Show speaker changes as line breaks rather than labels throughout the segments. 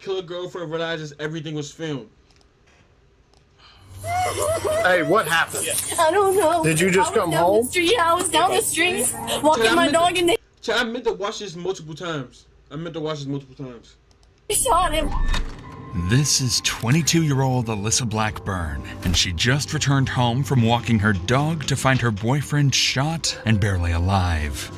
Kill a girlfriend realizes everything was filmed.
Hey, what happened?
I don't know.
Did you just come home?
Yeah, I was down the street walking my dog and they
I meant to watch this multiple times.
shot him.
This is 22-year-old Alyssa Blackburn, and she just returned home from walking her dog to find her boyfriend shot and barely alive.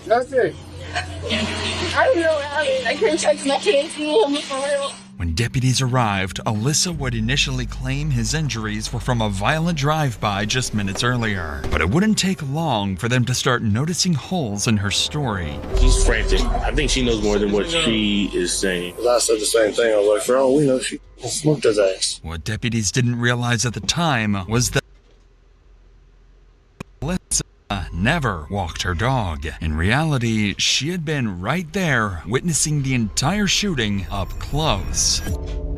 That's it.
I don't know. I couldn't touch my kids. For real.
When deputies arrived, Alyssa would initially claim his injuries were from a violent drive-by just minutes earlier. But it wouldn't take long for them to start noticing holes in her story.
She's frantic. I think she knows more than what she is saying.
I said the same thing. I was like, for all we know, she smoked his ass.
What deputies didn't realize at the time was that Alyssa never walked her dog. In reality, she had been right there witnessing the entire shooting up close.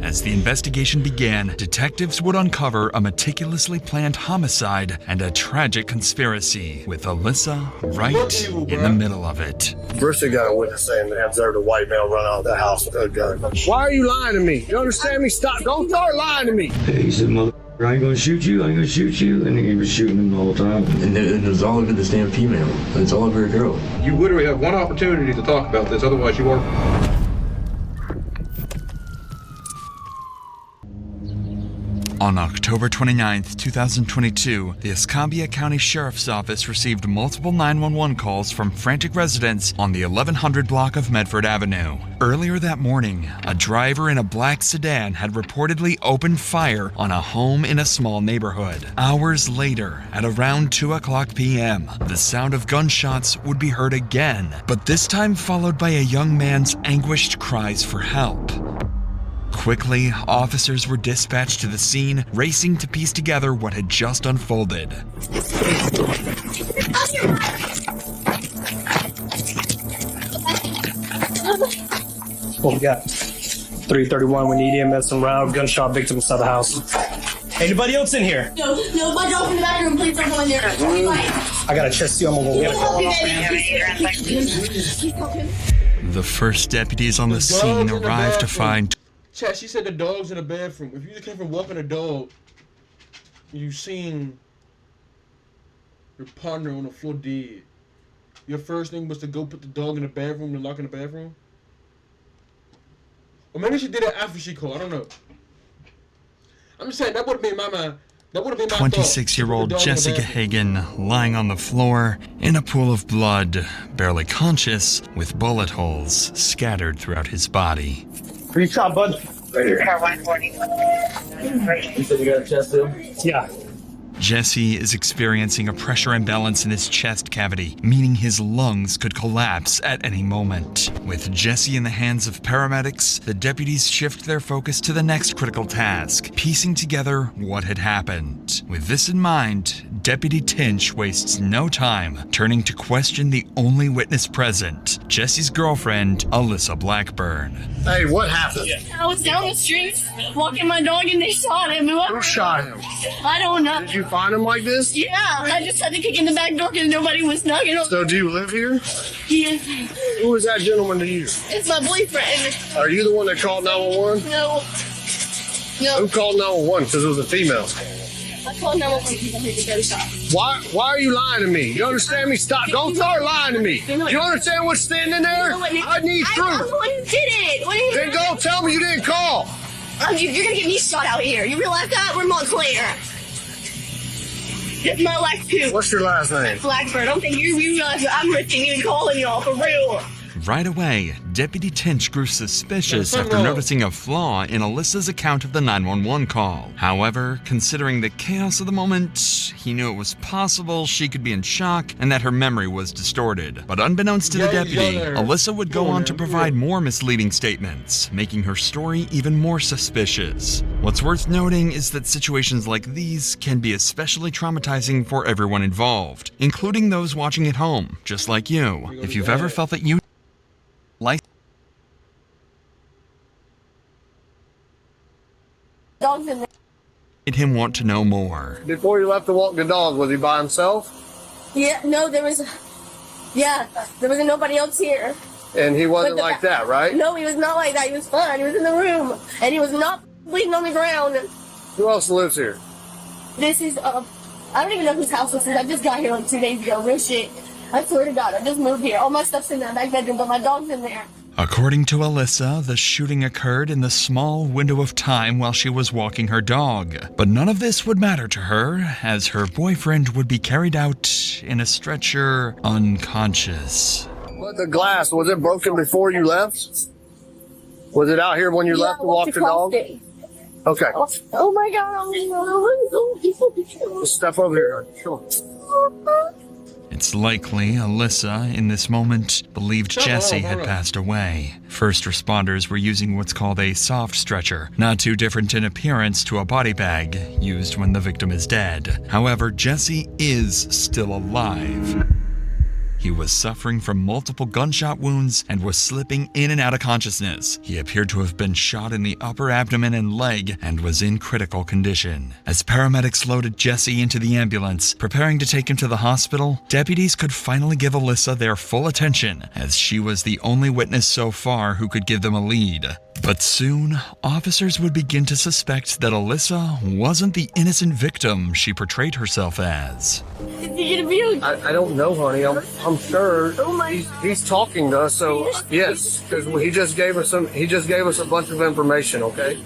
As the investigation began, detectives would uncover a meticulously planned homicide and a tragic conspiracy, with Alyssa right in the middle of it.
Bristol got a witness saying they observed a white male run out of the house with a gun. Why are you lying to me? You understand me? Stop. Don't start lying to me.
He said, mother, I ain't gonna shoot you, and he was shooting him the whole time.
And it was all over this damn female. It's all over a girl.
You literally have one opportunity to talk about this, otherwise you are...
On October 29, 2022, the Escambia County Sheriff's Office received multiple 911 calls from frantic residents on the 1100 block of Medford Avenue. Earlier that morning, a driver in a black sedan had reportedly opened fire on a home in a small neighborhood. Hours later, at around 2:00 p.m., the sound of gunshots would be heard again, but this time followed by a young man's anguished cries for help. Quickly, officers were dispatched to the scene, racing to piece together what had just unfolded.
What we got? 331, we need EMS and round gunshot victim inside the house. Anybody else in here?
No, my dog's in the back room. Please don't go in there.
I got a chest seal, I'm gonna go get it.
The first deputies on the scene arrived to find...
Chat, she said the dog's in the bathroom. If you just came from walking a dog, you seen your partner on the floor dead. Your first thing was to go put the dog in the bathroom and lock in the bathroom? Or maybe she did it after she called. I don't know. I'm just saying, that would have been my mind. That would have been my
26-year-old Jessica Hagan lying on the floor in a pool of blood, barely conscious, with bullet holes scattered throughout his body.
Where you shot, bud?
Right here.
Car 140.
You said you got a chest seal?
Yeah.
Jesse is experiencing a pressure imbalance in his chest cavity, meaning his lungs could collapse at any moment. With Jesse in the hands of paramedics, the deputies shift their focus to the next critical task, piecing together what had happened. With this in mind, Deputy Tinch wastes no time turning to question the only witness present, Jesse's girlfriend, Alyssa Blackburn.
Hey, what happened?
I was down the street walking my dog and they shot him.
Who shot him?
I don't know.
Did you find him like this?
Yeah, I just had to kick in the back door because nobody was knocking on.
So do you live here?
Yeah,
Who was that gentleman to you?
it's my boyfriend.
Are you the one that called 911?
No.
Who called 911? Because it was a female.
I called 911 because I heard the gunshot.
Why are you lying to me? You understand me? Stop. Don't start lying to me. Do you understand what's standing there? I need
I'm the
proof.
one who did it. What do you
Then go tell me you didn't call.
You're gonna get me shot out here. You realize that? We're Montclair. It's my life too.
What's your last name?
Blackbird. I don't think you realize that I'm risking you calling y'all for real.
Right away, Deputy Tinch grew suspicious after noticing a flaw in Alyssa's account of the 911 call. However, considering the chaos of the moment, he knew it was possible she could be in shock and that her memory was distorted. But unbeknownst to the deputy, Alyssa would go on to provide more misleading statements, making her story even more suspicious. What's worth noting is that situations like these can be especially traumatizing for everyone involved, including those watching at home, just like you. If you've ever felt that you
Dog's in there.
made him want to know more.
Before you left to walk the dog, was he by himself?
Yeah, no, there was nobody else here.
And he wasn't
But
like that, right?
No, he was not like that. He was fine. He was in the room, and he was not bleeding on the ground.
Who else lives here?
This is, I don't even know whose house this is. I just got here like 2 days ago. Real shit. I swear to God, I just moved here. All my stuff's in that back bedroom, but my dog's in there.
According to Alyssa, the shooting occurred in the small window of time while she was walking her dog. But none of this would matter to her, as her boyfriend would be carried out in a stretcher unconscious.
But the glass, was it broken before you left? Was it out here when you left to walk the dog?
It.
Okay.
Oh my God.
Just step over here. Sure.
It's likely Alyssa, in this moment, believed Jesse had passed away. First responders were using what's called a soft stretcher, not too different in appearance to a body bag used when the victim is dead. However, Jesse is still alive. He was suffering from multiple gunshot wounds and was slipping in and out of consciousness. He appeared to have been shot in the upper abdomen and leg and was in critical condition. As paramedics loaded Jesse into the ambulance, preparing to take him to the hospital, deputies could finally give Alyssa their full attention, as she was the only witness so far who could give them a lead. But soon, officers would begin to suspect that Alyssa wasn't the innocent victim she portrayed herself as.
Is he gonna be?
I don't know, honey. I'm sure he's talking to us. So yes, because he just gave us a bunch of information. Okay.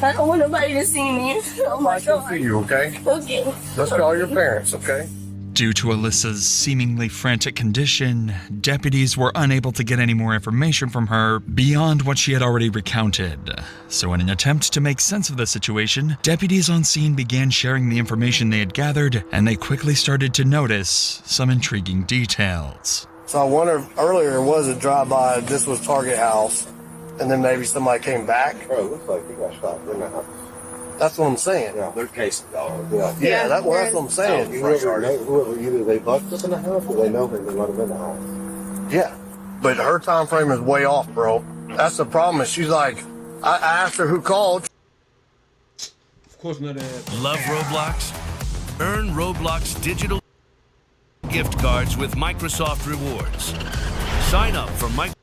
I don't want nobody to see me. Oh my God.
See you, okay?
Okay.
Let's call your parents, okay?
Due to Alyssa's seemingly frantic condition, deputies were unable to get any more information from her beyond what she had already recounted. So in an attempt to make sense of the situation, deputies on scene began sharing the information they had gathered, and they quickly started to notice some intriguing details.
So I wonder, earlier it was a drive-by, this was Target House, and then maybe somebody came back?
Bro, it looks like he got shot in the house.
That's what I'm saying.
Yeah, they're casing dogs.
Yeah, that's what I'm saying.
Whoever, either they bucked up in the house or they know him to let him in the house.
Yeah, but her time frame is way off, bro. That's the problem. Is she's like, I asked her who called.
Of course not.
Love Roblox? Earn Roblox digital gift cards with Microsoft Rewards. Sign up for Microsoft.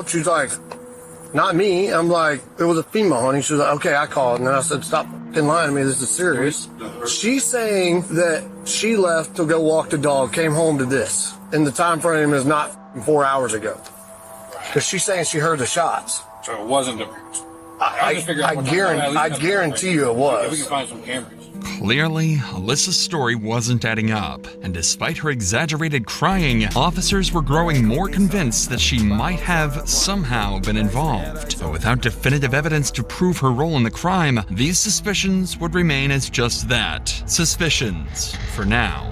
She's like, not me. I'm like, it was a female, honey. She was like, okay, I called. And then I said, stop fucking lying to me. This is serious. She's saying that she left to go walk the dog, came home to this. And the time frame is not 4 hours ago. Because she's saying she heard the shots.
So it wasn't the...
I guarantee you it was.
We can find some cameras.
Clearly, Alyssa's story wasn't adding up, and despite her exaggerated crying, officers were growing more convinced that she might have somehow been involved. But without definitive evidence to prove her role in the crime, these suspicions would remain as just that, suspicions, for now.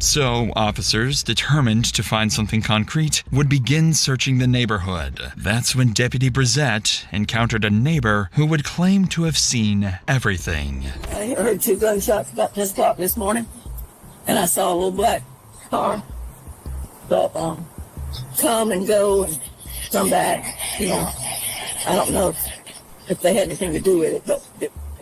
So, officers, determined to find something concrete, would begin searching the neighborhood. That's when Deputy Brissette encountered a neighbor who would claim to have seen everything.
I heard 2 gunshots about 10 o'clock this morning, and I saw a little black car. But, come and go and come back. You know, I don't know if they had anything to do with it, but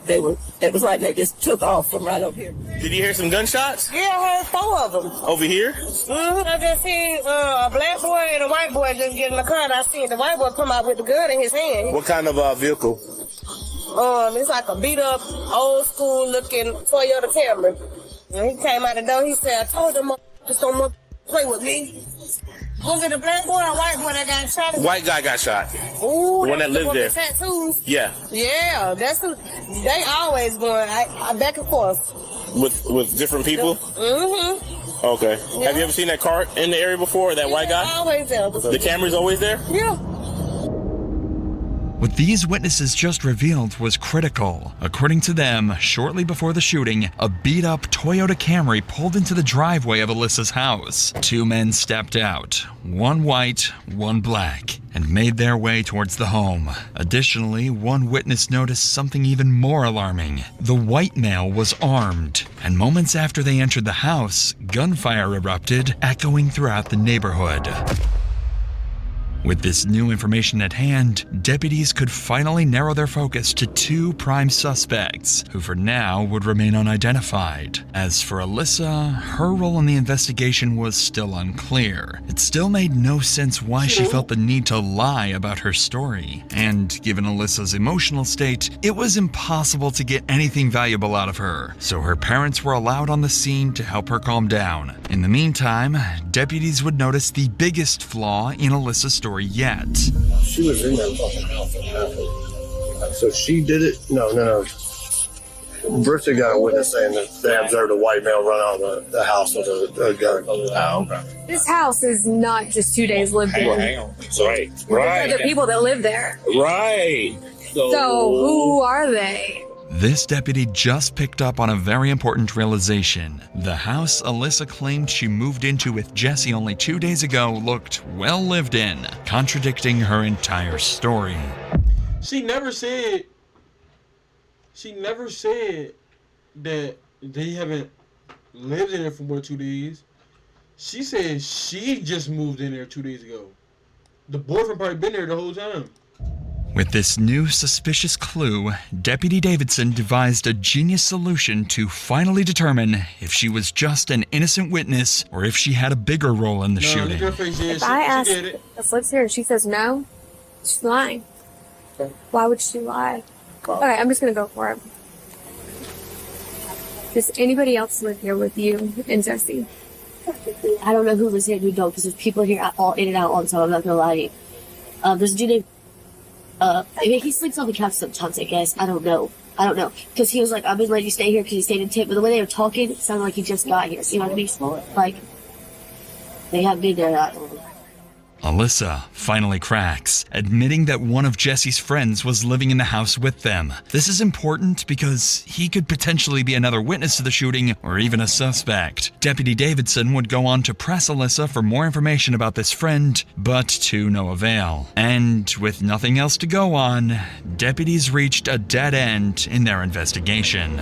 it was like they just took off from right over here.
Did you hear some gunshots?
Yeah, I heard 4 of them.
Over here?
Mm-hmm. I just seen a black boy and a white boy just get in the car, and I seen the white boy come out with the gun in his hand.
What kind of vehicle?
It's like a beat up, old school looking Toyota Camry. And he came out the door, he said, I told them just don't play with me. Was it a black boy or a white boy that got shot?
White guy got shot.
Ooh,
the one that lived there.
The tattoos?
Yeah.
Yeah, that's who. They always going I back and forth.
With different people?
Mm-hmm.
Okay.
Yeah.
Have you ever seen that car in the area before, that white guy?
Always there.
The camera's always there?
Yeah.
What these witnesses just revealed was critical. According to them, shortly before the shooting, a beat-up Toyota Camry pulled into the driveway of Alyssa's house. 2 men stepped out, one white, one black, and made their way towards the home. Additionally, one witness noticed something even more alarming. The white male was armed, and moments after they entered the house, gunfire erupted, echoing throughout the neighborhood. With this new information at hand, deputies could finally narrow their focus to 2 prime suspects, who for now would remain unidentified. As for Alyssa, her role in the investigation was still unclear. It still made no sense why she felt the need to lie about her story. And given Alyssa's emotional state, it was impossible to get anything valuable out of her, so her parents were allowed on the scene to help her calm down. In the meantime, deputies would notice the biggest flaw in Alyssa's story yet.
She was in that fucking house when it happened. So she did it? No. Bristol got a witness saying that they observed a white male run out of the house with a gun.
Oh, okay.
This house is not just 2 days lived in.
Hang on. Right.
There are the people that live there.
Right.
So who are they?
This deputy just picked up on a very important realization. The house Alyssa claimed she moved into with Jesse only 2 days ago looked well lived in, contradicting her entire story.
She never said that they haven't lived in there for more than 2 days. She said she just moved in there 2 days ago. The boyfriend probably been there the whole time.
With this new suspicious clue, Deputy Davidson devised a genius solution to finally determine if she was just an innocent witness or if she had a bigger role in the shooting.
If I ask if lives here and she says no, she's lying. Why would she lie? Okay, I'm just gonna go for it. Does anybody else live here with you and Jesse?
I don't know who lives here and who don't, because there's people here all in and out all the time. I'm not gonna lie to you. There's a dude named I mean, he sleeps on the couch sometimes, I guess. I don't know. Because he was like, I've been letting you stay here because he stayed in tip. But the way they were talking, it sounded like he just got here. So you know what I mean? Like, they haven't been there that long.
Alyssa finally cracks, admitting that one of Jesse's friends was living in the house with them. This is important because he could potentially be another witness to the shooting or even a suspect. Deputy Davidson would go on to press Alyssa for more information about this friend, but to no avail. And with nothing else to go on, deputies reached a dead end in their investigation.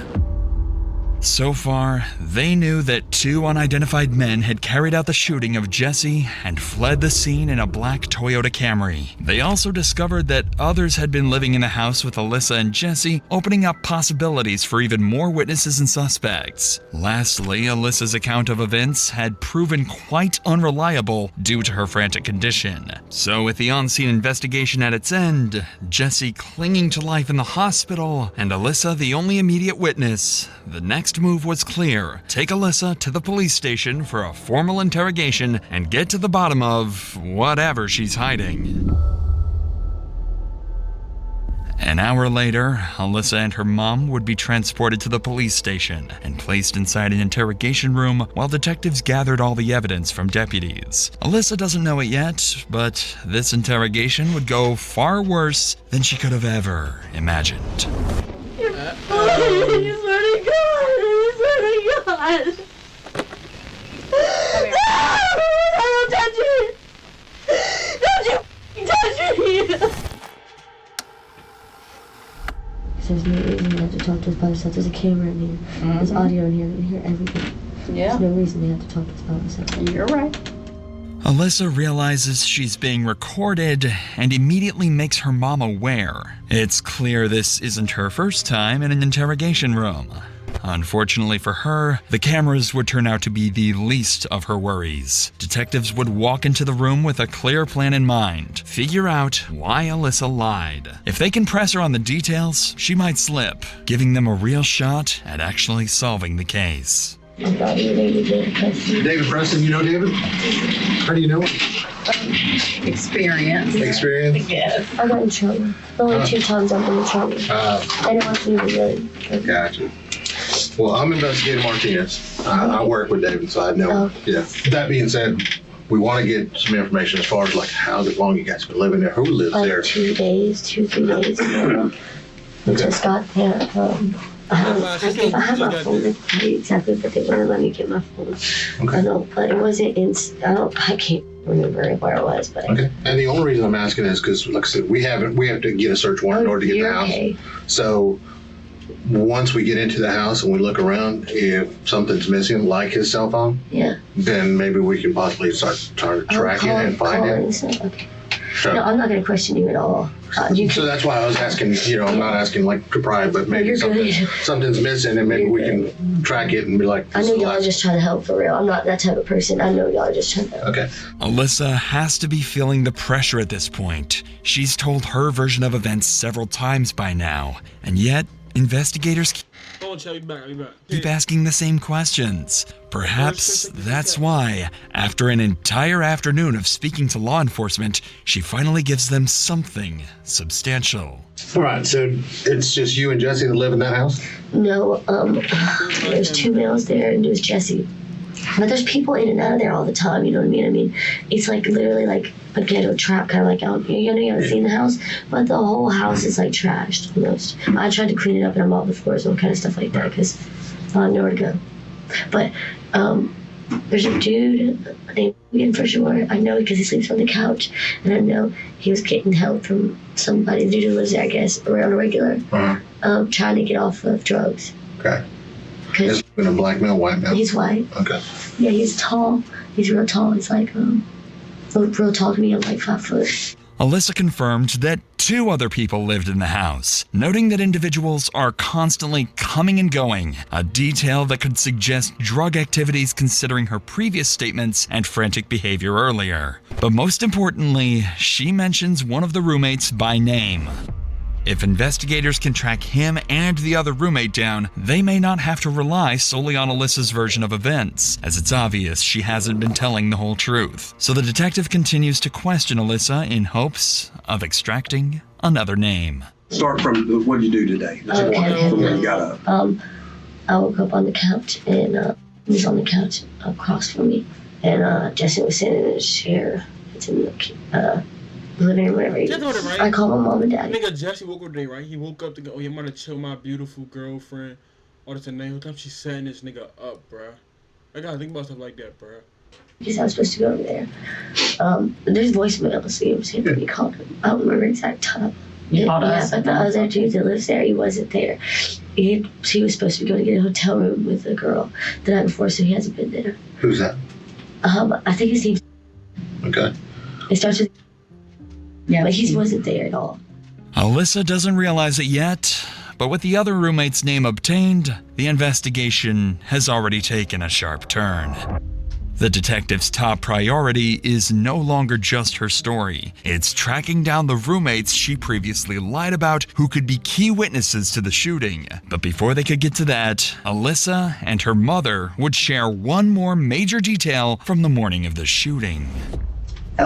So far, they knew that 2 unidentified men had carried out the shooting of Jesse and fled the scene in a black Toyota Camry. They also discovered that others had been living in the house with Alyssa and Jesse, opening up possibilities for even more witnesses and suspects. Lastly, Alyssa's account of events had proven quite unreliable due to her frantic condition. So with the on-scene investigation at its end, Jesse clinging to life in the hospital, and Alyssa the only immediate witness, the next move was clear. Take Alyssa to the police station for a formal interrogation and get to the bottom of whatever she's hiding. An hour later, Alyssa and her mom would be transported to the police station and placed inside an interrogation room while detectives gathered all the evidence from deputies. Alyssa doesn't know it yet, but this interrogation would go far worse than she could have ever imagined.
God. Don't touch me! Don't you touch me!
There's no reason they have to talk to us by themselves. There's a camera in here. There's audio in here. We can hear everything.
Yeah.
There's no reason they have to talk to us by themselves.
You're right.
Alyssa realizes she's being recorded and immediately makes her mom aware. It's clear this isn't her first time in an interrogation room. Unfortunately for her, the cameras would turn out to be the least of her worries. Detectives would walk into the room with a clear plan in mind, figure out why Alyssa lied. If they can press her on the details, she might slip, giving them a real shot at actually solving the case.
David Preston, you know David? How do you know him?
Experience.
Experience?
Yes.
I got in trouble. Only 2 times I've been in trouble. I didn't want to be really.
Gotcha. Well, I'm investigating Martinez. I work with David, so I know. Yeah. That being said, we want to get some information as far as like how long you guys been living there, who lives
like
there.
2 days, 2-3 days ago. We just got there. I have my phone. I tell you exactly what they wouldn't let me get my phone.
Okay.
I know, but it wasn't in. I can't remember where it was, but.
Okay. And the only reason I'm asking is because, like I said, we have to get a search warrant in order to get the house.
Okay.
So once we get into the house and we look around, if something's missing, like his cell phone,
yeah,
then maybe we can possibly start trying to track it and find it.
Okay.
So,
No, I'm not going to question you at all.
so that's why I was asking, I'm not asking like to pry, but maybe
You're good.
something's missing and maybe we can track it and be like,
I know y'all are just trying to help for real. I'm not that type of person. I know y'all are just trying to help.
Okay.
Alyssa has to be feeling the pressure at this point. She's told her version of events several times by now, and yet investigators keep asking the same questions. Perhaps that's why, after an entire afternoon of speaking to law enforcement, she finally gives them something substantial.
All right, so it's just you and Jesse that live in that house?
No, there's 2 males there and there's Jesse. But there's people in and out of there all the time, you know what I mean? I mean, it's like literally like a ghetto trap, kind of like out here. You know, you haven't seen the house, but the whole house is like trashed almost. I tried to clean it up and I mopped the floors and kind of stuff like that because I had nowhere to go. But there's a dude named Ian for sure. I know because he sleeps on the couch, and I know he was getting help from somebody. The dude who lives there, I guess, around a regular, trying to get off of drugs.
Okay. Is he a black male, white male?
He's white.
Okay.
Yeah, he's tall. He's real tall. He's like real tall to me. I'm like 5 foot.
Alyssa confirmed that 2 other people lived in the house, noting that individuals are constantly coming and going, a detail that could suggest drug activities considering her previous statements and frantic behavior earlier. But most importantly, she mentions one of the roommates by name. If investigators can track him and the other roommate down, they may not have to rely solely on Alyssa's version of events, as it's obvious she hasn't been telling the whole truth. So the detective continues to question Alyssa in hopes of extracting another name.
Start from what did you do today? From when you got up.
I woke up on the couch and he was on the couch across from me, and Jesse was sitting in his chair. It's in the living room, whatever.
Right?
I call my mom and dad.
Nigga, Jesse woke up today, right? He woke up to go, I'm gonna chill my beautiful girlfriend. All this and that. Whole time she's setting this nigga up, bruh. I gotta think about stuff like that, bruh.
Because I was supposed to go over there. There's voicemails, you know what I'm saying? We called him. I don't remember the exact time. But the other dude that lives there, he wasn't there. He was supposed to be going to get a hotel room with a girl the night before, so he hasn't been there.
Who's that?
I think his name's...
Okay.
It starts with... Yeah, but he wasn't there at all.
Alyssa doesn't realize it yet, but with the other roommate's name obtained, the investigation has already taken a sharp turn. The detective's top priority is no longer just her story. It's tracking down the roommates she previously lied about who could be key witnesses to the shooting. But before they could get to that, Alyssa and her mother would share one more major detail from the morning of the shooting.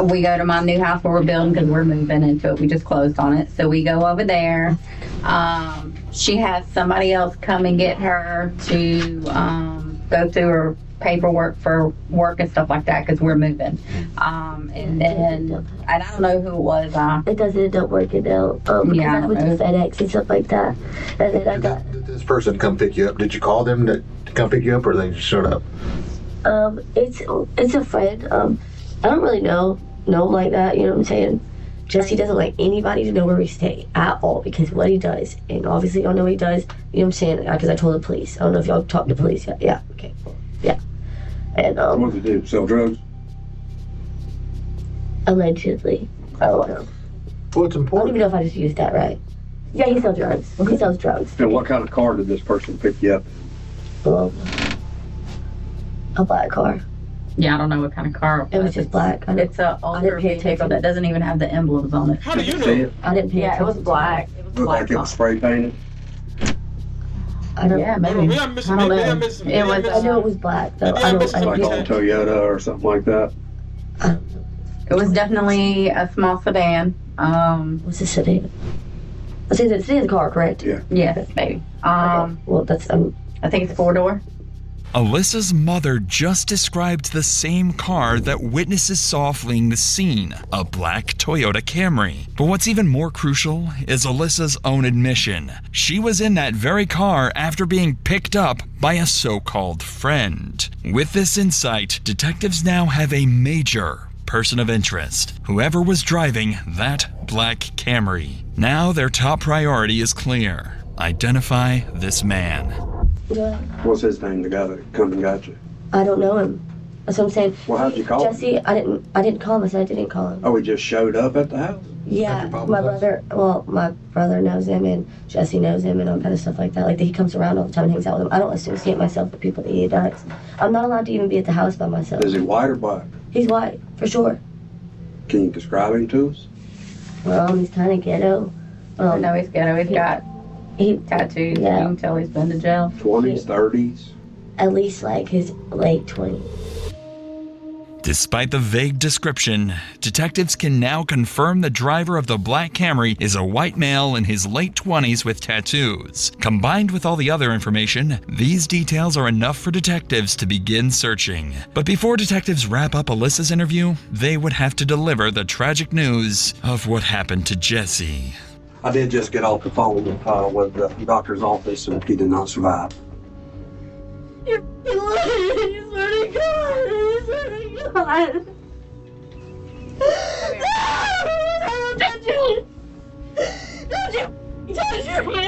We go to my new house where we're building because we're moving into it. We just closed on it. So we go over there. She has somebody else come and get her to go through her paperwork for work and stuff like that because we're moving. And I don't know who it was.
It doesn't end up working out.
Yeah,
I went to FedEx and stuff like that. And then I got...
Did this person come pick you up? Did you call them to come pick you up or they just showed up?
It's a friend. I don't really know him like that, you know what I'm saying? Jesse doesn't like anybody to know where we stay at all because what he does, and obviously y'all know what he does, you know what I'm saying? Because I told the police. I don't know if y'all talked to the police yet. Yeah, okay. Yeah. And,
what does he do? Sell drugs?
Allegedly. I don't know.
Well, it's important.
I don't even know if I just used that right. Yeah, he sells drugs. He sells drugs.
And what kind of car did this person pick you up?
A black car.
Yeah, I don't know what kind of car
it was. Just black.
It's an older vehicle that doesn't even have the emblems on it.
How do you know?
I didn't pay attention.
Yeah, it was black. It was
Looked like it was spray painted.
I don't.
Yeah, maybe. I don't know. It was.
I know it was black though. I don't.
Like a Toyota or something like that.
It was definitely a small sedan.
What's a sedan? I think it's a car, correct?
Yeah.
Yes, maybe.
Okay. Well, that's
I think it's a 4-door.
Alyssa's mother just described the same car that witnesses saw fleeing the scene, a black Toyota Camry. But what's even more crucial is Alyssa's own admission. She was in that very car after being picked up by a so-called friend. With this insight, detectives now have a major person of interest, whoever was driving that black Camry. Now their top priority is clear. Identify this man.
Yeah.
What's his name, the guy that come and got you?
I don't know him. That's what I'm saying.
Well, how'd you call him?
Jesse, I didn't call him. I said I didn't call him.
Oh, he just showed up at the house?
Yeah, my brother knows him, and Jesse knows him, and all kind of stuff like that. Like, he comes around all the time and hangs out with him. I don't associate myself with people that he does. I'm not allowed to even be at the house by myself.
Is he white or black?
He's white, for sure.
Can you describe him to us?
He's kind of ghetto.
I know he's ghetto. He's got tattoos.
Yeah.
You can tell he's been to jail.
20s, 30s?
At least, like, his late 20s.
Despite the vague description, detectives can now confirm the driver of the black Camry is a white male in his late 20s with tattoos. Combined with all the other information, these details are enough for detectives to begin searching. But before detectives wrap up Alyssa's interview, they would have to deliver the tragic news of what happened to Jesse.
I did just get off the phone with the doctor's office, and he did not survive.
You swear to God. You swear to God. No, don't touch me. Don't you touch me.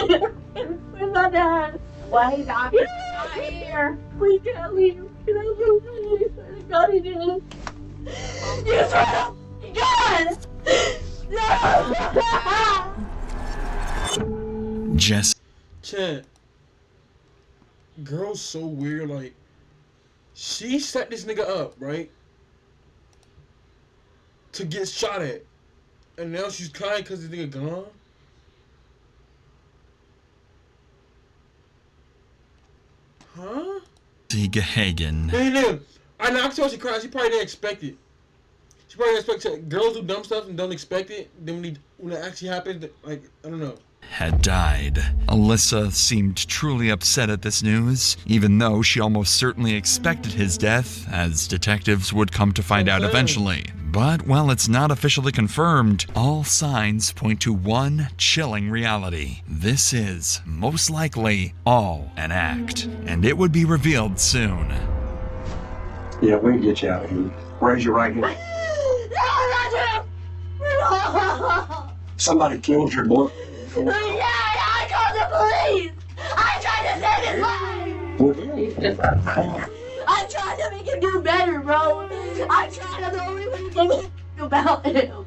Where's my dad?
Well, he's obviously not here.
We can't leave. Can I go? You swear to God he didn't. You swear to God. No.
Jesse.
Chat. Girl's so weird. Like, she set this nigga up, right? To get shot at. And now she's crying because this nigga gone? Huh?
Hagen.
Hey, nigga. I know, I can tell she crying. She probably didn't expect it. She probably didn't expect it. Girls do dumb stuff and don't expect it. Then when it actually happens, like, I don't know.
Had died. Alyssa seemed truly upset at this news, even though she almost certainly expected his death, as detectives would come to find out eventually. But while it's not officially confirmed, all signs point to one chilling reality. This is, most likely, all an act, and it would be revealed soon.
Yeah, we can get you out of here. Raise your right hand. Somebody killed your boy.
Yeah, I called the police. I tried to save his life. I tried to make him do better, bro. I tried. I'm the only one who can think about him.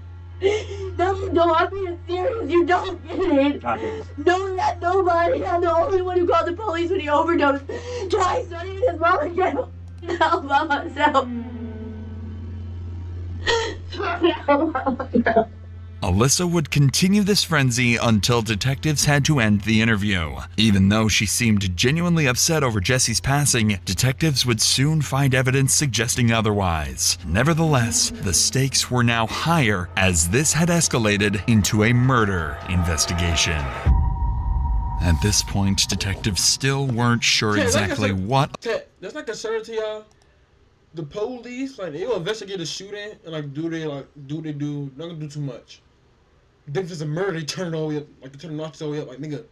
No, you don't. I'm being serious. You don't get it. No, that nobody. I'm the only one who called the police when he overdosed. Twice, not even his mom and dad. All by myself.
Alyssa would continue this frenzy until detectives had to end the interview. Even though she seemed genuinely upset over Jesse's passing, detectives would soon find evidence suggesting otherwise. Nevertheless, the stakes were now higher as this had escalated into a murder investigation. At this point, detectives still weren't sure exactly what...
That's not concerning to y'all. The police, like, they'll investigate a shooting and, like, do they do, not gonna do too much. Then if it's a murder, they turn it all the way up, like, they turn the notches all the way up, like, nigga.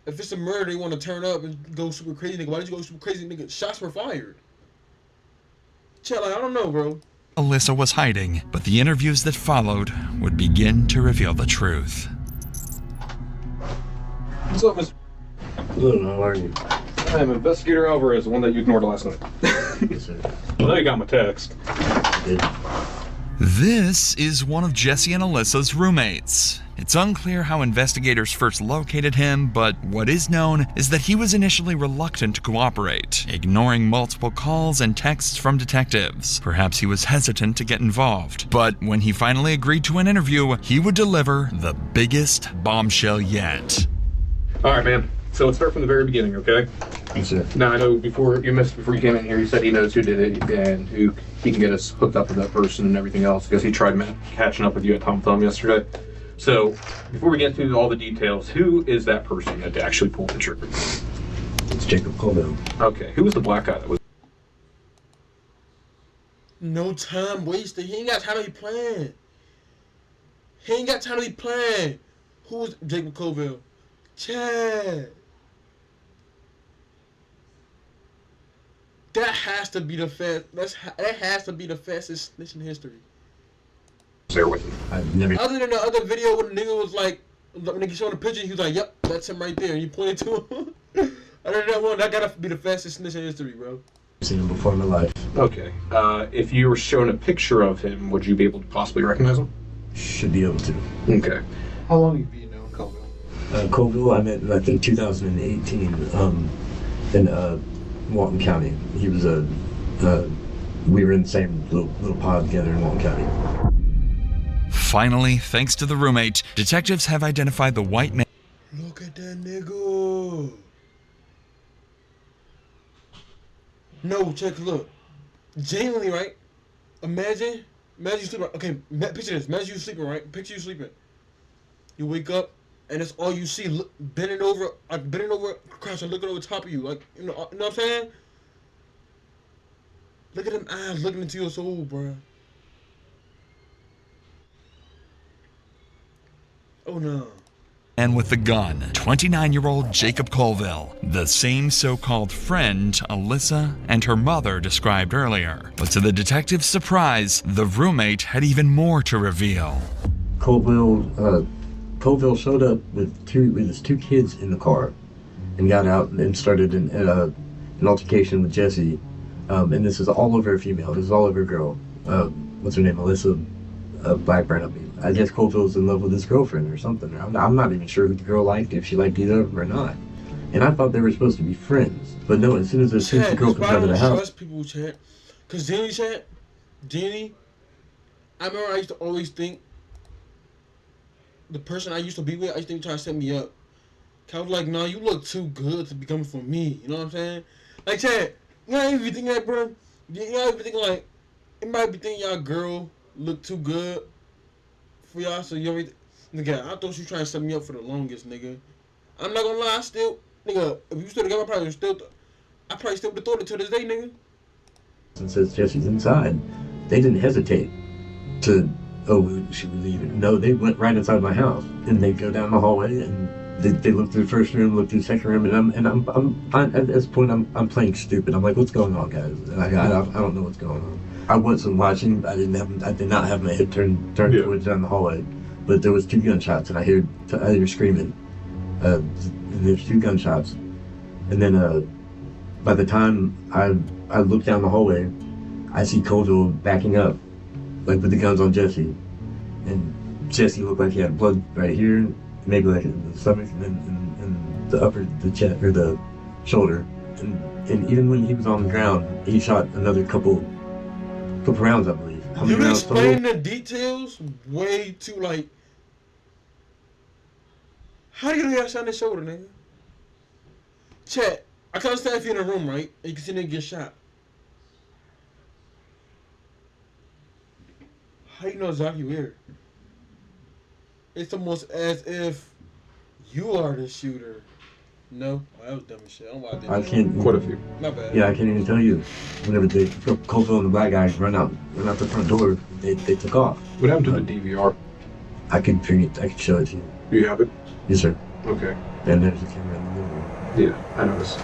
If it's a murder, they want to turn up and go super crazy, nigga. Why did you go super crazy, nigga? Shots were fired. Chat, like, I don't know, bro.
Alyssa was hiding, but the interviews that followed would begin to reveal the truth.
What's up, Mr.
Good, how are you?
I'm Investigator Alvarez, the one that you ignored last night. I know you got my text.
This is one of Jesse and Alyssa's roommates. It's unclear how investigators first located him, but what is known is that he was initially reluctant to cooperate, ignoring multiple calls and texts from detectives. Perhaps he was hesitant to get involved, but when he finally agreed to an interview, he would deliver the biggest bombshell yet.
All right, man. So let's start from the very beginning, okay?
That's it.
Now, I know before you came in here, you said he knows who did it and who he can get us hooked up with that person and everything else because he tried catching up with you at Tom Thumb yesterday. So before we get into all the details, who is that person that actually pulled the trigger?
It's Jacob Colville.
Okay, who was the black guy that was?
No time wasted. He ain't got time to be playing. He ain't got time to be playing. Who was Jacob Colville? Chad. That has to be the that has to be the fastest snitch in history.
There with him.
I've never.
Other than the other video when the nigga was like, when nigga showed the picture, he was like, "Yep, that's him right there," and you pointed to him. Other than that one, that gotta be the fastest snitch in history, bro.
Seen him before in my life.
Okay. If you were shown a picture of him, would you be able to possibly recognize him?
Should be able to.
Okay.
How long have you known Colville?
Colville, I met, I think, 2018 in Walton County. He was we were in the same little pod together in Walton County.
Finally, thanks to the roommate, detectives have identified the white man.
Look at that nigga. No, check, look. Genuinely, right? Imagine you sleeping. Okay, picture this. Imagine you sleeping, right? Picture you sleeping. You wake up, and that's all you see. Bending over, crouching, looking over top of you. Like, you know what I'm saying? Look at them eyes looking into your soul, bro. Oh no.
And with the gun, 29-year-old Jacob Colville, the same so-called friend Alyssa and her mother described earlier. But to the detective's surprise, the roommate had even more to reveal.
Colville showed up with his two kids in the car, and got out and started an altercation with Jesse. And this is all over a female. This is all over a girl. What's her name? Alyssa Blackburn. I guess Colville's in love with his girlfriend or something. I'm not even sure who the girl liked, if she liked either of them or not. And I thought they were supposed to be friends. But no, as soon as the girl comes out of the house.
Trust people, chat. Cause Jenny, I remember I used to always think the person I used to be with, I used to think trying to set me up. I was like, nah, you look too good to be coming for me. You know what I'm saying? Like, chat, you know if you think that, bro? You know if you think like, it might be thinking y'all girl look too good for y'all, so you already, nigga, I thought you trying to set me up for the longest, nigga. I'm not gonna lie, I still, nigga, if you still together, I probably still would have thought it to this day, nigga.
And says Jesse's inside. They didn't hesitate to, should we leave it? No, they went right inside my house, and they go down the hallway, and they look through the first room, look through the second room, and I'm at this point I'm playing stupid. I'm like, what's going on, guys? And I don't know what's going on. I wasn't watching. I did not have my head turned towards down the hallway, but there was two gunshots, and I hear screaming. And there's two gunshots, and then by the time I look down the hallway, I see Colville backing up, like with the guns on Jesse, and Jesse looked like he had blood right here, maybe like in the stomach, and then in the chest or the shoulder, and even when he was on the ground, he shot another couple rounds, I believe. How many
You
rounds
explain
total?
the details way too, like, how do you know you got shot in the shoulder, nigga? Chat, I can understand if you're in a room, right? And you can see nigga get shot. How you know exactly where? It's almost as if you are the shooter. No, that was dumb as shit. I don't know why I did
I
that.
can't.
Quite a few.
My bad.
Yeah, I can't even tell you. Whenever Colville and the black guys run out the front door, they took off.
What happened to the DVR?
I could bring it. I could show it to you.
Do you have it?
Yes, sir.
Okay.
And there's the camera in the living room.
Yeah, I noticed.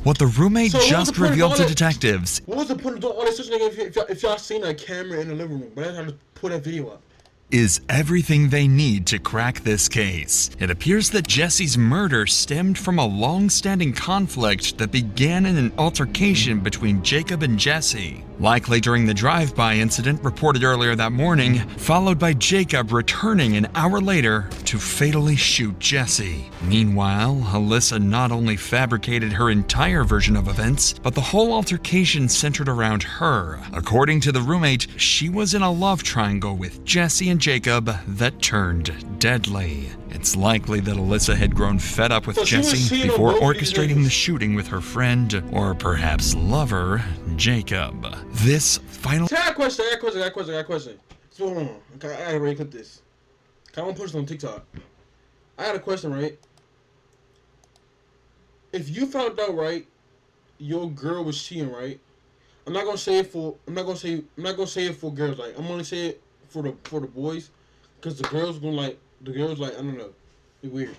What the roommate
So what was
just
the point of
revealed
all
to
that-
detectives
What was the point of doing all this such nigga if y'all seen a camera in the living room? But I had to put that video up.
is everything they need to crack this case. It appears that Jesse's murder stemmed from a long-standing conflict that began in an altercation between Jacob and Jesse, likely during the drive-by incident reported earlier that morning, followed by Jacob returning an hour later to fatally shoot Jesse. Meanwhile, Alyssa not only fabricated her entire version of events, but the whole altercation centered around her. According to the roommate, she was in a love triangle with Jesse and Jacob that turned deadly. It's likely that Alyssa had grown fed up with
So she was
Jesse
seeing
before
both of these
orchestrating the
niggas.
shooting with her friend, or perhaps lover, Jacob. This final...
I got a question. So hold on. Okay, I gotta really clip this. I want to post it on TikTok. I got a question, right? If you found out, right, your girl was cheating, right? I'm not gonna say it for girls. Like, I'm gonna say it for the boys, because the girls like I don't know, it's weird.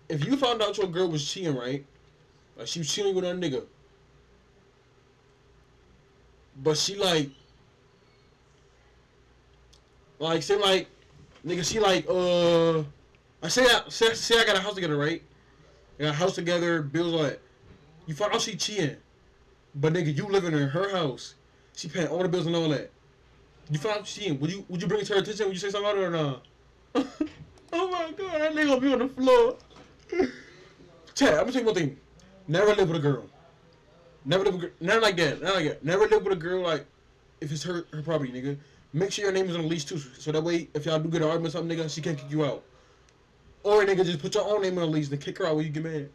If you found out your girl was cheating, right? Like she was cheating with her nigga, but she like say like nigga she like I say I got a house together, right? I got a house together, bills all that. You find out she cheating, but nigga, you living in her house. She paying all the bills and all that. You find out she cheating. Would you bring it to her attention? Would you say something about it or not? Oh my god, that nigga gonna be on the floor. Chat, I'm gonna tell you one thing. Never live with a girl. Never live with a girl. Not like that. Not like that. Never live with a girl like if it's her property, nigga. Make sure your name is on the lease too, so that way if y'all do get an argument or something, nigga, she can't kick you out. Or nigga, just put your own name on the lease and kick her out when you get mad.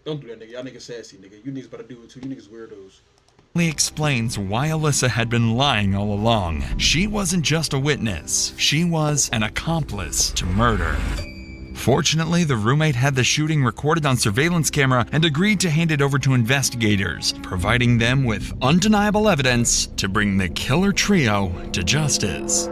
Don't do that, nigga. Y'all niggas sassy, nigga. You niggas better do it too. You niggas weirdos.
Explains why Alyssa had been lying all along. She wasn't just a witness, she was an accomplice to murder. Fortunately, the roommate had the shooting recorded on surveillance camera and agreed to hand it over to investigators, providing them with undeniable evidence to bring the killer trio to justice.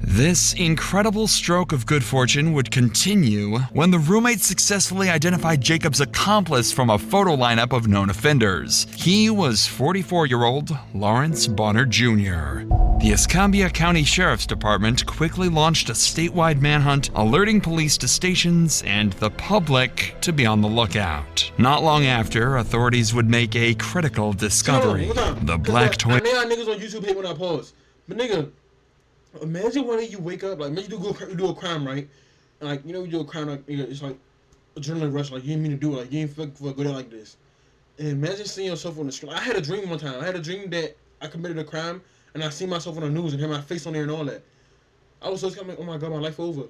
This incredible stroke of good fortune would continue when the roommate successfully identified Jacob's accomplice from a photo lineup of known offenders. He was 44-year-old Lawrence Bonner Jr. The Escambia County Sheriff's Department quickly launched a statewide manhunt, alerting police to stations and the public to be on the lookout. Not long after, authorities would make a critical discovery. The black toy.
I know y'all niggas on YouTube hate when I pause, but nigga, imagine one day you wake up, like, imagine you do a crime, right? And like, you know, you do a crime, like, you know, it's like adrenaline rush, like you didn't mean to do it, like you didn't feel good like this. And imagine seeing yourself on the screen. I had a dream one time. I had a dream that I committed a crime, and I see myself on the news and hear my face on there and all that. I was so scared, like, oh my god, my life over.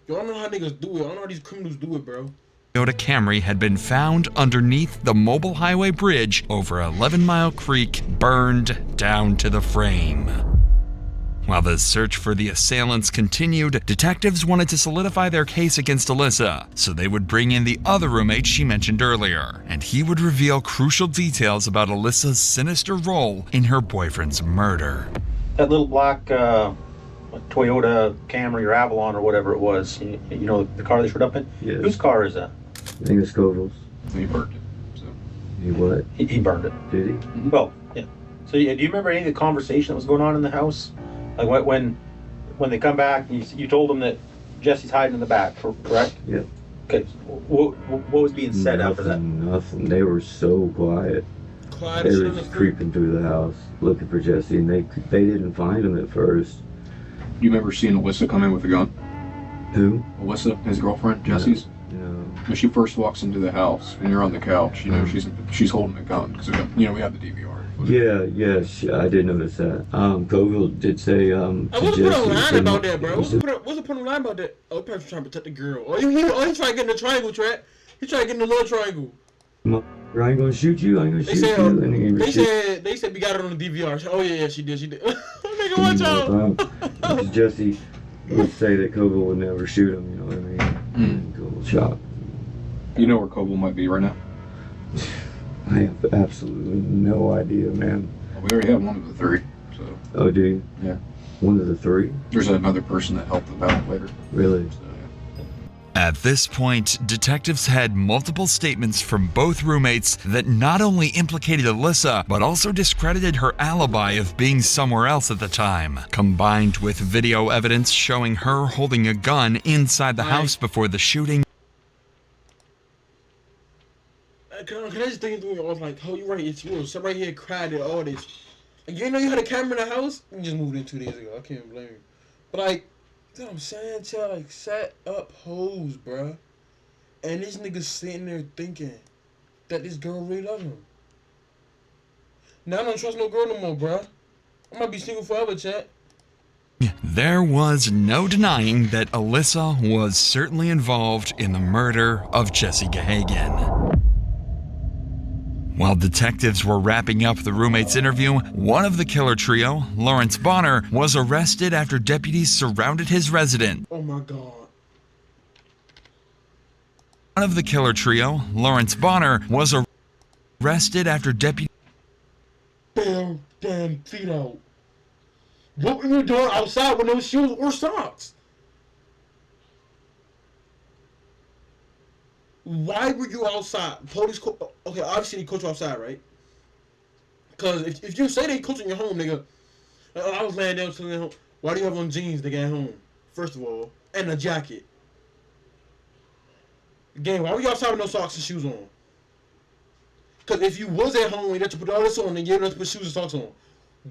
Yo, I don't know how niggas do it. I don't know how these criminals do it, bro.
Toyota Camry had been found underneath the mobile highway bridge over 11 Mile Creek, burned down to the frame. While the search for the assailants continued, detectives wanted to solidify their case against Alyssa, so they would bring in the other roommate she mentioned earlier, and he would reveal crucial details about Alyssa's sinister role in her boyfriend's murder.
That little black Toyota Camry or Avalon or whatever it was, you know, the car they showed up in?
Yes.
Whose car is that?
I think it's Scoville's.
He burned it. So.
He what?
He burned it.
Did he?
Well, yeah. So do you remember any of the conversation that was going on in the house? Like when they come back, you told them that Jesse's hiding in the back, correct?
Yep.
Okay. What was being said after that?
Nothing. They were so quiet. They were just creeping through the house looking for Jesse, and they didn't find him at first.
You remember seeing Alyssa come in with a gun?
Who?
Alyssa, his girlfriend, Jesse's.
No.
When she first walks into the house and you're on the couch, you know she's holding a gun because we have the DVR.
Yeah, I did notice that. Coville did say
What's the point of lying about that, bro? What's the point of lying about that? Oh, person trying to protect the girl. Oh, he trying to get in the triangle trap. He trying to get in the little triangle.
I ain't gonna shoot you. I ain't gonna shoot you. And
they said we got it on the DVR. Oh yeah, she did. Nigga, watch out.
Jesse would say that Coville would never shoot him. You know what I mean? Coville shot.
You know where Coville might be right now?
I have absolutely no idea, man.
Well, we already have one of the three. So.
Oh, do you?
Yeah.
One of the three?
There's another person that helped them out later.
Really?
So, yeah.
At this point, detectives had multiple statements from both roommates that not only implicated Alyssa, but also discredited her alibi of being somewhere else at the time, combined with video evidence showing her holding a gun inside the house before the shooting.
Can I just think through it? I was like, oh, you're right, it's you. Sit right here, cried at all this. Like, you know you had a camera in the house? You just moved in 2 days ago. I can't blame you. But, like, you know what I'm saying? Child, like, set up hoes, bruh. And this nigga sitting there thinking that this girl really love him. Now I don't trust no girl no more, bruh. I might be single forever, chat.
There was no denying that Alyssa was certainly involved in the murder of Jesse Gahagan. While detectives were wrapping up the roommate's interview, one of the killer trio, Lawrence Bonner, was arrested after deputies surrounded his residence.
Oh my god.
One of the killer trio, Lawrence Bonner, was arrested after deputies...
Damn feet out. What were you doing outside with no shoes or socks? Why were you outside? Police, okay, obviously they coach you outside, right? Because if you say they coaching your home, nigga, I was laying down telling them, why do you have on jeans to get home? First of all, and a jacket. Again, why were you outside with no socks and shoes on? Because if you was at home and you had to put all this on and you had to put shoes and socks on,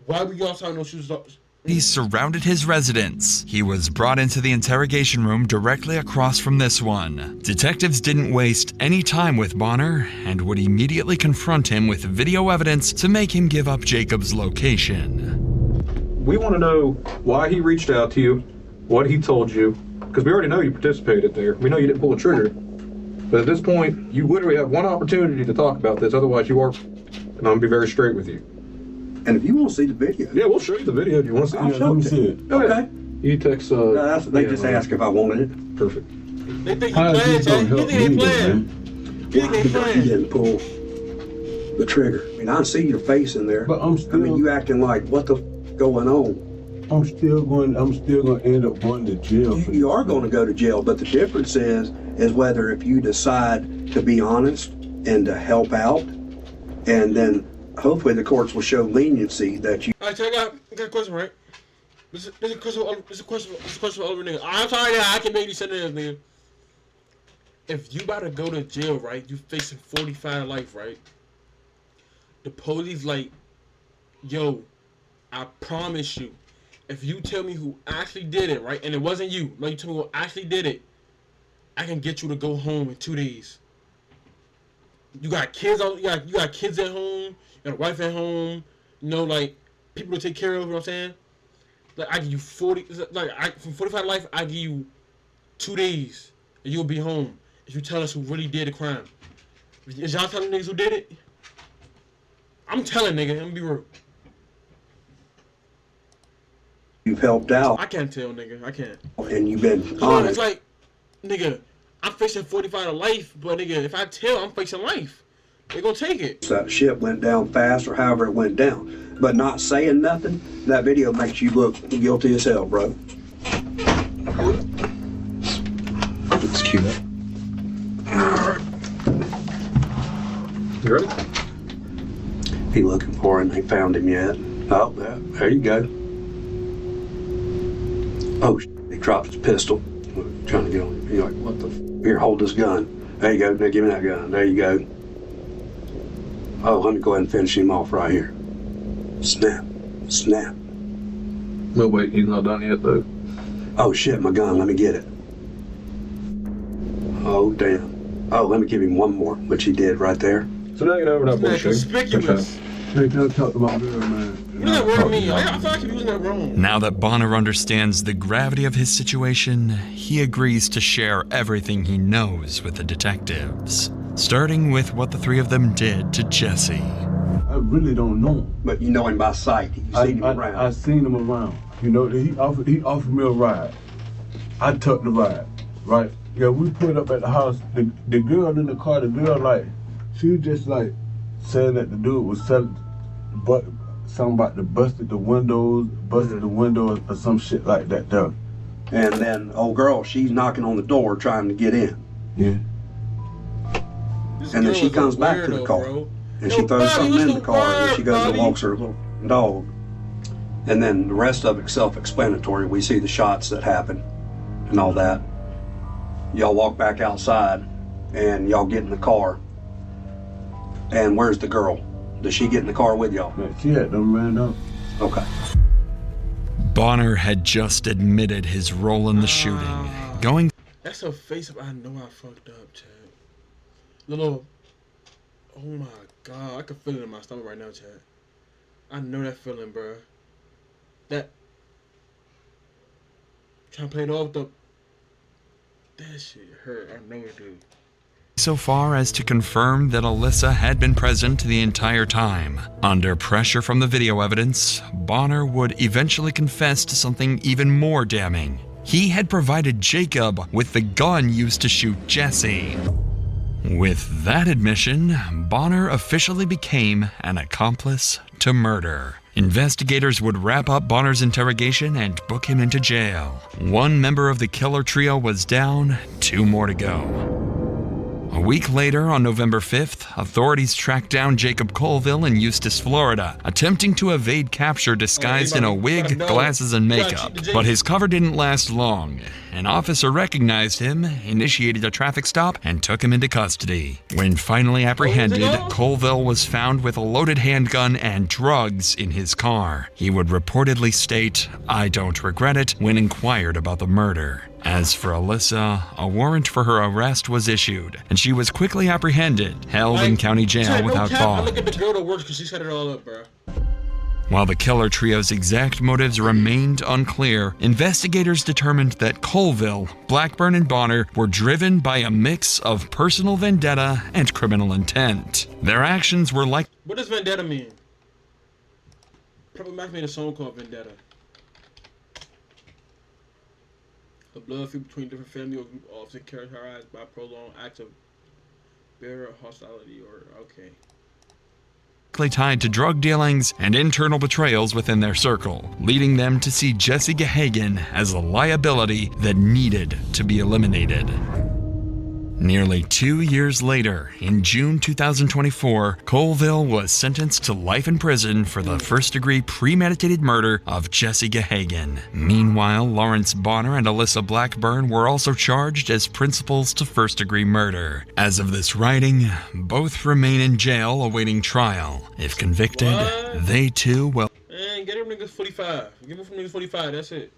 why were you outside with no shoes and socks?
He surrounded his residence. He was brought into the interrogation room directly across from this one. Detectives didn't waste any time with Bonner and would immediately confront him with video evidence to make him give up Jacob's location.
We want to know why he reached out to you, what he told you, because we already know you participated there. We know you didn't pull a trigger. But at this point, you literally have one opportunity to talk about this, otherwise you are, and I'm going to be very straight with you.
And if you want to see the video.
Yeah, we'll show you the video. Do you want to see it?
Let me see it. Okay.
You text,
they just asked if I wanted it.
Perfect.
They think you playing, Chad. You think they playing. You think they
You
playing.
didn't pull the trigger. I mean, I see your face in there. But I mean, you acting like, what the f going on?
I'm still going to end up going to jail.
You are going to go to jail, but the difference is whether if you decide to be honest and to help out, and then hopefully the courts will show leniency that you.
Alright, I got a question, right? This is a question for other niggas. I'm sorry that I can make these sentences, nigga. If you about to go to jail, right? You facing 45 life, right? The police like, yo, I promise you, if you tell me who actually did it, right, and it wasn't you, like you tell me who actually did it, I can get you to go home in 2 days. You got kids out, you got kids at home, you got a wife at home, you know, like people to take care of. You know what I'm saying? Like I give you 40, like from 45 life, I give you 2 days, and you'll be home if you tell us who really did the crime. Is y'all telling niggas who did it? I'm telling nigga, I'm gonna be real.
You've helped out.
I can't tell, nigga. I can't.
And you've been
Come on,
honest.
it's like, nigga, I'm facing 45 to life, but nigga, if I tell, I'm facing life. They gonna take it.
That ship went down fast or however it went down. But not saying nothing, that video makes you look guilty as hell, bro.
It's cute. You ready?
He looking for him, ain't found him yet. Oh, there you go. Oh, he dropped his pistol. Trying to get on him. You're like, what the f? Here, hold this gun. There you go. Now give me that gun. There you go. Oh, let me go ahead and finish him off right here. Snap. Snap.
No, wait, he's not done yet, though.
Oh, shit, my gun. Let me get it. Oh, damn. Oh, let me give him one more, which he did right there.
So now you know we're not bullshitting.
Conspicuous.
Hey, can I talk to my girl, man?
What does that word mean? I feel like you're using that wrong.
Now that Bonner understands the gravity of his situation, he agrees to share everything he knows with the detectives, starting with what the three of them did to Jesse.
I really don't know.
But you know him by sight. You've seen him around.
I seen him around. You know, he offered me a ride. I took the ride, right? Yeah, we put up at the house. The girl in the car, the girl, like, she was just like saying that the dude was selling, but something about the busted the windows or some shit like that though.
And then old girl, she's knocking on the door trying to get in.
Yeah.
And then she comes back to the car. And she throws something in the car and she goes and walks her little dog. And then the rest of it's self-explanatory. We see the shots that happen and all that. Y'all walk back outside and y'all get in the car. And where's the girl? Does she get in the car with y'all?
Yeah, she had them ran up.
Okay.
Bonner had just admitted his role in the shooting, going.
That's a face up. I know I fucked up, Chad. Little. Oh my god, I can feel it in my stomach right now, Chad. I know that feeling, bro. That. Trying to play it off the. That shit hurt. I know it do.
So far as to confirm that Alyssa had been present the entire time. Under pressure from the video evidence, Bonner would eventually confess to something even more damning. He had provided Jacob with the gun used to shoot Jesse. With that admission, Bonner officially became an accomplice to murder. Investigators would wrap up Bonner's interrogation and book him into jail. One member of the killer trio was down, 2 more to go. A A week later, on November 5th, authorities tracked down Jacob Colville in Eustis, Florida, attempting to evade capture disguised in a wig, glasses, and makeup. But his cover didn't last long. An officer recognized him, initiated a traffic stop, and took him into custody. When finally apprehended, Colville was found with a loaded handgun and drugs in his car. He would reportedly state, "I don't regret it," when inquired about the murder. As for Alyssa, a warrant for her arrest was issued, and she was quickly apprehended, held in county jail without
I
bond.
look at the girl that works because she set it all up, bro.
While the killer trio's exact motives remained unclear, investigators determined that Colville, Blackburn, and Bonner were driven by a mix of personal vendetta and criminal intent. Their actions were like...
What does vendetta mean? Probably Mac made a song called Vendetta. A blood feud between different family or group often characterized by prolonged acts of bitter hostility or okay.
tied to drug dealings and internal betrayals within their circle, leading them to see Jesse Gahagan as a liability that needed to be eliminated. Nearly 2 years later, in June 2024, Colville was sentenced to life in prison for the first-degree premeditated murder of Jesse Gahagan. Meanwhile, Lawrence Bonner and Alyssa Blackburn were also charged as principals to first-degree murder. As of this writing, both remain in jail awaiting trial. If convicted, they too will...
Man, get them niggas 45. Give them niggas 45, that's it.